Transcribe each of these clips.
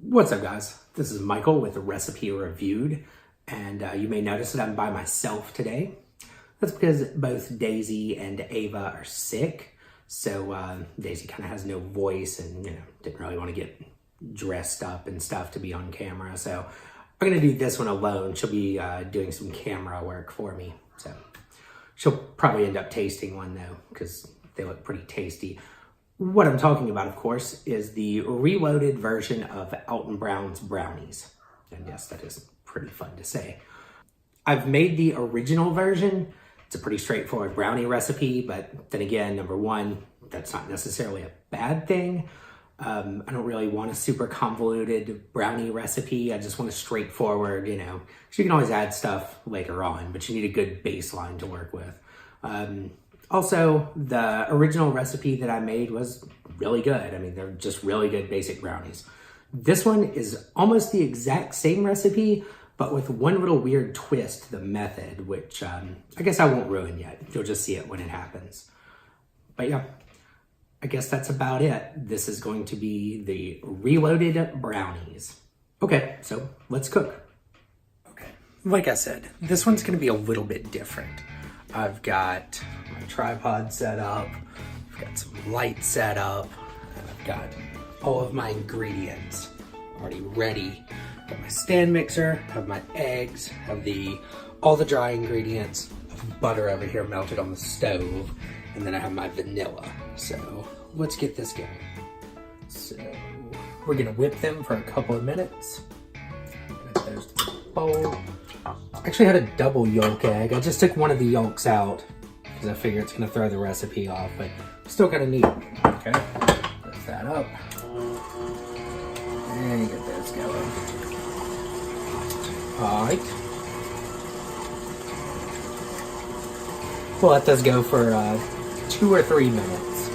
What's up, guys? This is Michael with Recipe Reviewed, and you may notice that I'm by myself today. That's because both Daisy and Ava are sick, so Daisy kind of has no voice and didn't really want to get dressed up and stuff to be on camera, so I'm going to do this one alone. She'll be doing some camera work for me, so she'll probably end up tasting one though, because they look pretty tasty. What I'm talking about, of course, is the reloaded version of Alton Brown's Brownies. And yes, that is pretty fun to say. I've made the original version. It's a pretty straightforward brownie recipe, but then again, number one, that's not necessarily a bad thing. I don't really want a super convoluted brownie recipe. I just want a straightforward, so you can always add stuff later on, but you need a good baseline to work with. Also, the original recipe that I made was really good. I mean, they're just really good basic brownies. This one is almost the exact same recipe, but with one little weird twist to the method, which I guess I won't ruin yet. You'll just see it when it happens. But yeah, I guess that's about it. This is going to be the reloaded brownies. Okay, so let's cook. Okay, like I said, this one's gonna be a little bit different. I've got my tripod set up, I've got some light set up, and I've got all of my ingredients already ready. Got my stand mixer, have my eggs, have all the dry ingredients, have butter over here melted on the stove, and then I have my vanilla. So let's get this going. So we're gonna whip them for a couple of minutes. Add those to the bowl. I actually had a double yolk egg. I just took one of the yolks out because I figure it's gonna throw the recipe off, but still kind of neat. Okay, lift that up. And you get those going. All right. We'll let those go for 2 or 3 minutes.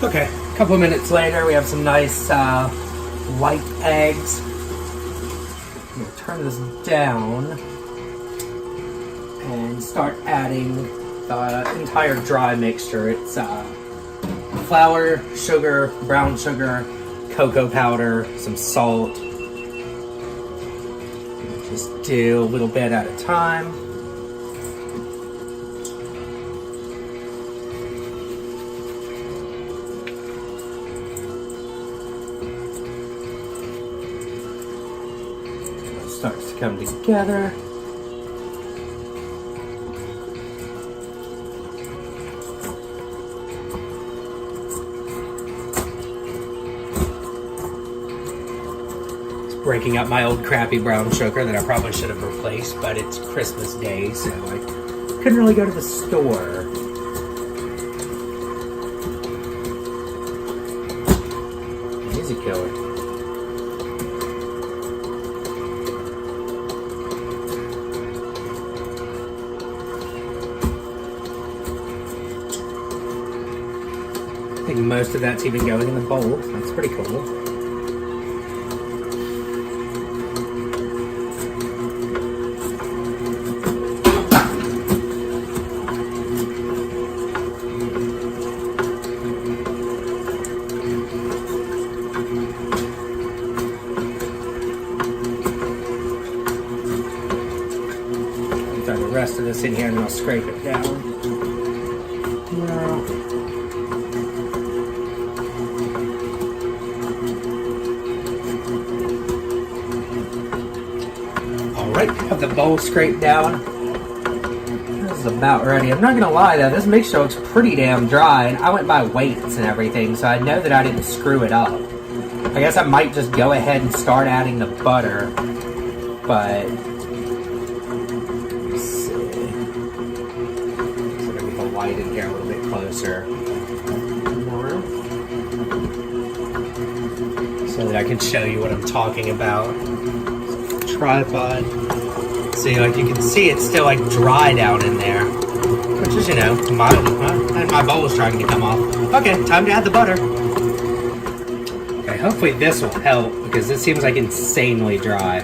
Okay, a couple of minutes later, we have some nice white eggs. I'm gonna turn this down and start adding the entire dry mixture. It's flour, sugar, brown sugar, cocoa powder, some salt. Just do a little bit at a time. Starts to come together. It's breaking up my old crappy brown sugar that I probably should have replaced, but it's Christmas Day, so I couldn't really go to the store. He's a killer. I think most of that's even going in the bowl. That's pretty cool. I'll throw the rest of this in here and I'll scrape it down. Alright, have the bowl scraped down. This is about ready. I'm not gonna lie though, this mixture looks pretty damn dry, and I went by weights and everything, so I know that I didn't screw it up. I guess I might just go ahead and start adding the butter, but let's see. So maybe the light in here a little bit closer. So that I can show you what I'm talking about. Tripod. See, like you can see it's still like dry down in there, which is, mild. And my bowl is trying to come off. Okay, time to add the butter. Okay, hopefully this will help because this seems like insanely dry.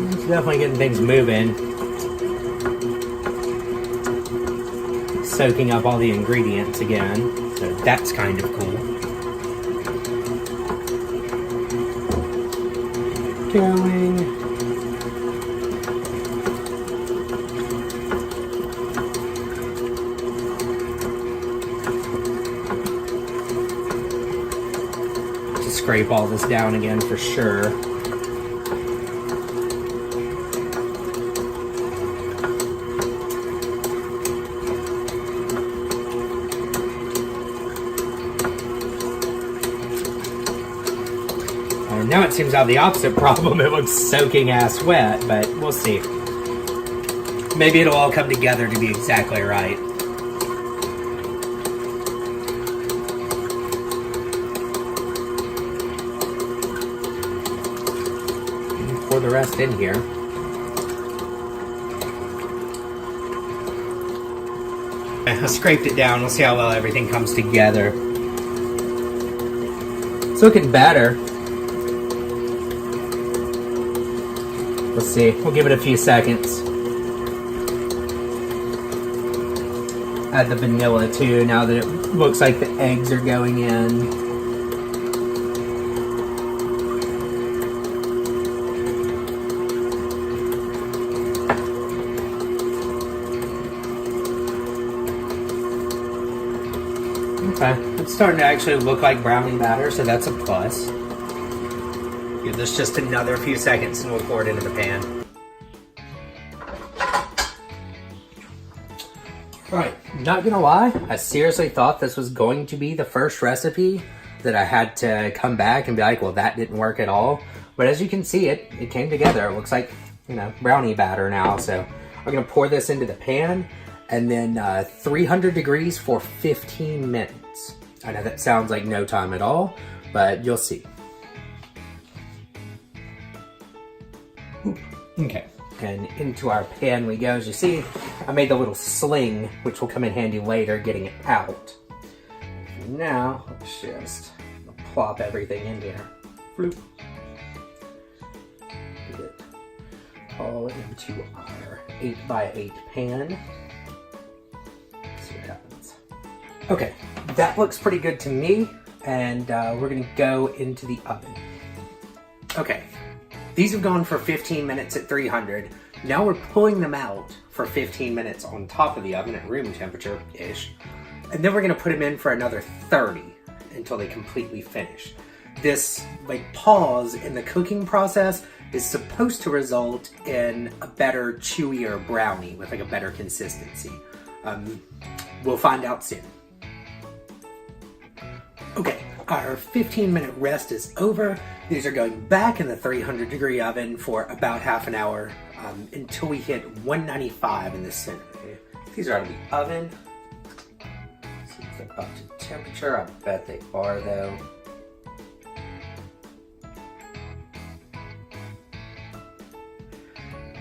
It's definitely getting things moving. soaking up all the ingredients again, so that's kind of cool. Going. To scrape all this down again for sure. Now it seems to have the opposite problem. It looks soaking ass wet, but we'll see. Maybe it'll all come together to be exactly right. Pour the rest in here. I scraped it down. We'll see how well everything comes together. It's looking better. Let's see. We'll give it a few seconds. Add the vanilla too, now that it looks like the eggs are going in. Okay, it's starting to actually look like brownie batter, so that's a plus. Give this just another few seconds and we'll pour it into the pan. Alright, not gonna lie, I seriously thought this was going to be the first recipe that I had to come back and be like, well, that didn't work at all. But as you can see, it came together. It looks like, you know, brownie batter now. So I'm gonna pour this into the pan and then 300 degrees for 15 minutes. I know that sounds like no time at all, but you'll see. Okay, and into our pan we go. As you see, I made the little sling, which will come in handy later getting it out. And now, let's just plop everything in here. Floop. Get it all into our 8x8 pan. See what happens. Okay, that looks pretty good to me, and we're gonna go into the oven. Okay. These have gone for 15 minutes at 300. Now we're pulling them out for 15 minutes on top of the oven at room temperature-ish. And then we're gonna put them in for another 30 until they completely finish. This pause in the cooking process is supposed to result in a better, chewier brownie with a better consistency. We'll find out soon. Okay, our 15-minute rest is over. These are going back in the 300-degree oven for about half an hour until we hit 195 in the center. These are out of the oven. See if they're up to temperature. I bet they are, though.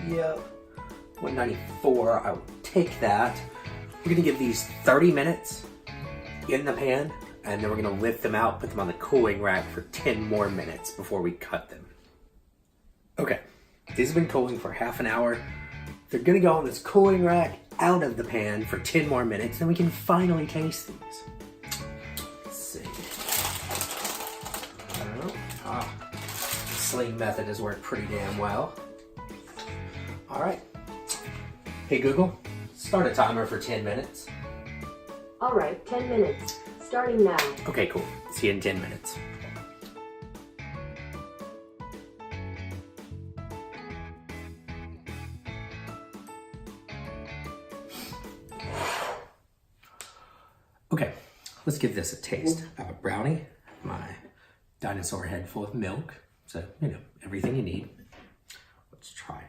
Yep, 194. I will take that. We're gonna give these 30 minutes in the pan, and then we're gonna lift them out, put them on the cooling rack for 10 more minutes before we cut them. Okay, these have been cooling for half an hour. They're gonna go on this cooling rack out of the pan for 10 more minutes, then we can finally taste these. Let's see. The sling method has worked pretty damn well. All right. Hey Google, start a timer for 10 minutes. All right, 10 minutes. Starting now. Okay, cool. See you in 10 minutes. Okay, let's give this a taste. I have a brownie, my dinosaur head full of milk. So, you know, everything you need. Let's try it.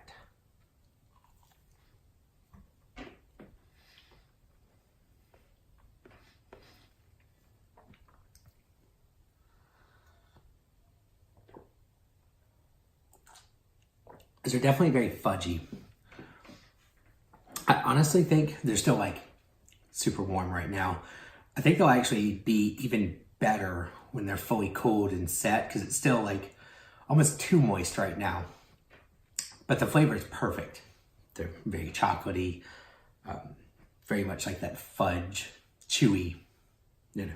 They're definitely very fudgy. I honestly think they're still like super warm right now. I think they'll actually be even better when they're fully cooled and set, because it's still like almost too moist right now. But the flavor is perfect. They're very chocolatey. very much like that fudge, chewy, you know.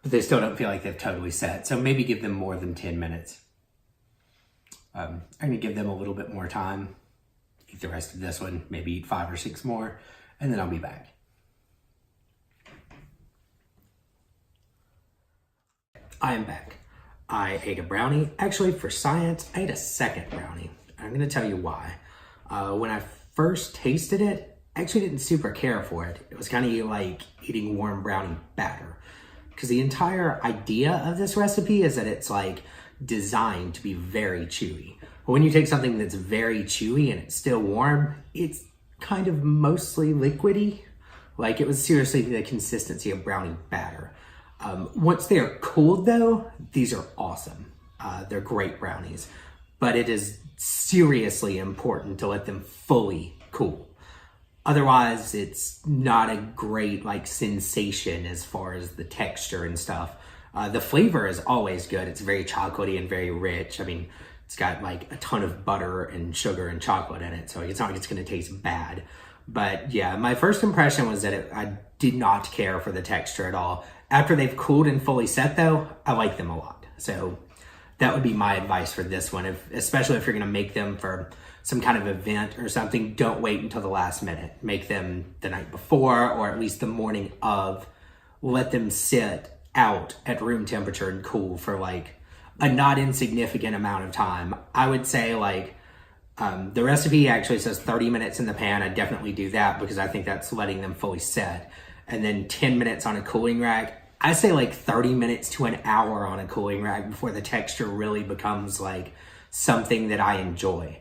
But they still don't feel like they've totally set. So maybe give them more than 10 minutes. I'm gonna give them a little bit more time. Eat the rest of this one, maybe eat 5 or 6 more, and then I'll be back. I am back. I ate a brownie. Actually, for science, I ate a second brownie. I'm gonna tell you why. When I first tasted it, I actually didn't super care for it. It was kind of like eating warm brownie batter. Because the entire idea of this recipe is that it's like designed to be very chewy. But when you take something that's very chewy and it's still warm, it's kind of mostly liquidy. Like it was seriously the consistency of brownie batter. Once they are cooled though, these are awesome. They're great brownies, but it is seriously important to let them fully cool. Otherwise, it's not a great like sensation as far as the texture and stuff. The flavor is always good. It's very chocolatey and very rich. I mean, it's got like a ton of butter and sugar and chocolate in it, so it's not like it's gonna taste bad. But yeah, my first impression was that I did not care for the texture at all. After they've cooled and fully set though, I like them a lot. So that would be my advice for this one, especially if you're gonna make them for some kind of event or something. Don't wait until the last minute. Make them the night before or at least the morning of. Let them sit out at room temperature and cool for like a not insignificant amount of time. I would say like, the recipe actually says 30 minutes in the pan. I definitely do that because I think that's letting them fully set. And then 10 minutes on a cooling rack. I say like 30 minutes to an hour on a cooling rack before the texture really becomes like something that I enjoy.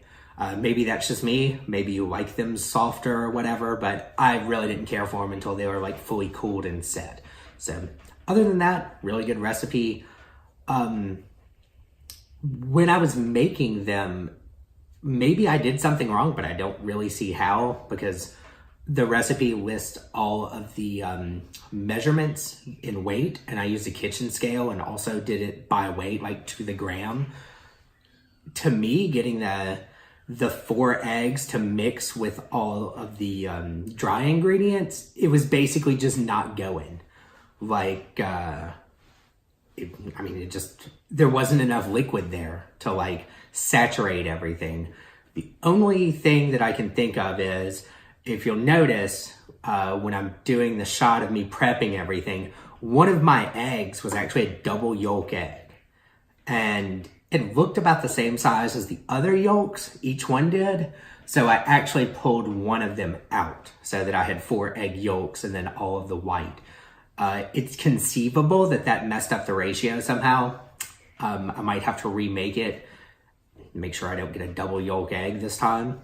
Maybe that's just me. Maybe you like them softer or whatever, but I really didn't care for them until they were like fully cooled and set. So other than that, really good recipe. When I was making them, maybe I did something wrong, but I don't really see how, because the recipe lists all of the measurements in weight, and I used a kitchen scale and also did it by weight, like to the gram. To me, getting the 4 eggs to mix with all of the dry ingredients, it was basically just not going. Like, there wasn't enough liquid there to like saturate everything. The only thing that I can think of is, if you'll notice, when I'm doing the shot of me prepping everything, one of my eggs was actually a double yolk egg. And it looked about the same size as the other yolks, each one did. So I actually pulled one of them out so that I had 4 egg yolks and then all of the white. It's conceivable that that messed up the ratio somehow. I might have to remake it, make sure I don't get a double yolk egg this time.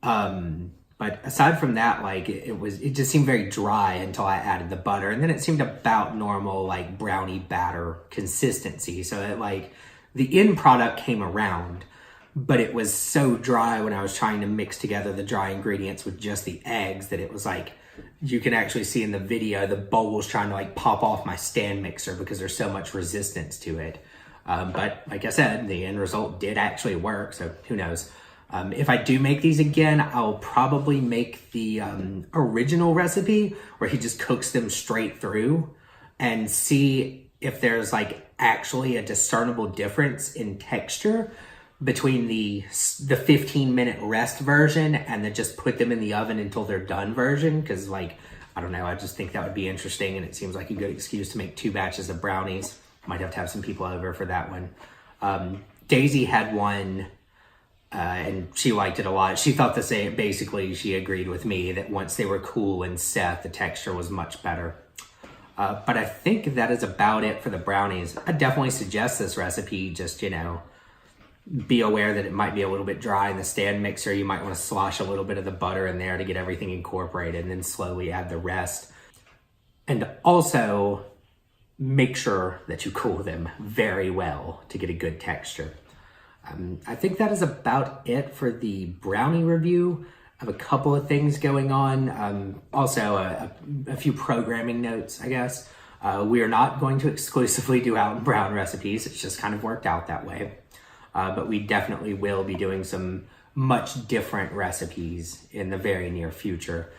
But aside from that, like it just seemed very dry until I added the butter, and then it seemed about normal like brownie batter consistency. So it like the end product came around, but it was so dry when I was trying to mix together the dry ingredients with just the eggs that it was like, you can actually see in the video, the bowl was trying to like pop off my stand mixer because there's so much resistance to it. But like I said, the end result did actually work, so who knows. If I do make these again, I'll probably make the original recipe where he just cooks them straight through and see if there's like actually a discernible difference in texture between the 15-minute rest version and the just put them in the oven until they're done version. Because like, I don't know, I just think that would be interesting, and it seems like a good excuse to make 2 batches of brownies. Might have to have some people over for that one. Daisy had one, and she liked it a lot. She thought the same. Basically, she agreed with me that once they were cool and set, the texture was much better. But I think that is about it for the brownies. I definitely suggest this recipe. Just, you know, be aware that it might be a little bit dry in the stand mixer. You might want to slosh a little bit of the butter in there to get everything incorporated, and then slowly add the rest. And also, make sure that you cool them very well to get a good texture. I think that is about it for the brownie review. I have a couple of things going on. Also, a few programming notes, I guess. We are not going to exclusively do Alton Brown recipes. It's just kind of worked out that way. But we definitely will be doing some much different recipes in the very near future.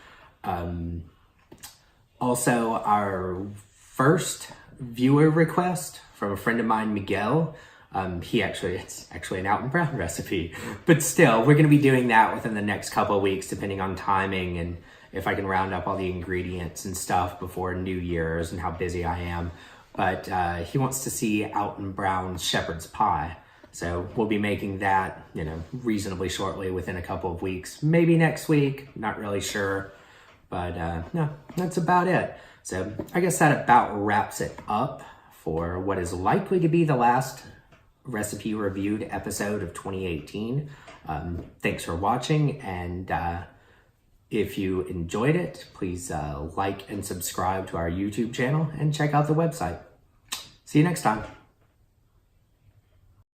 Also, our first viewer request from a friend of mine, Miguel. It's actually an out and brown recipe, but still, we're going to be doing that within the next couple of weeks, depending on timing and if I can round up all the ingredients and stuff before New Year's and how busy I am. But he wants to see out and brown shepherd's pie. So we'll be making that, reasonably shortly within a couple of weeks, maybe next week, not really sure. But no, that's about it. So I guess that about wraps it up for what is likely to be the last Recipe Reviewed episode of 2018. Thanks for watching, and if you enjoyed it, please like and subscribe to our YouTube channel and check out the website. See you next time.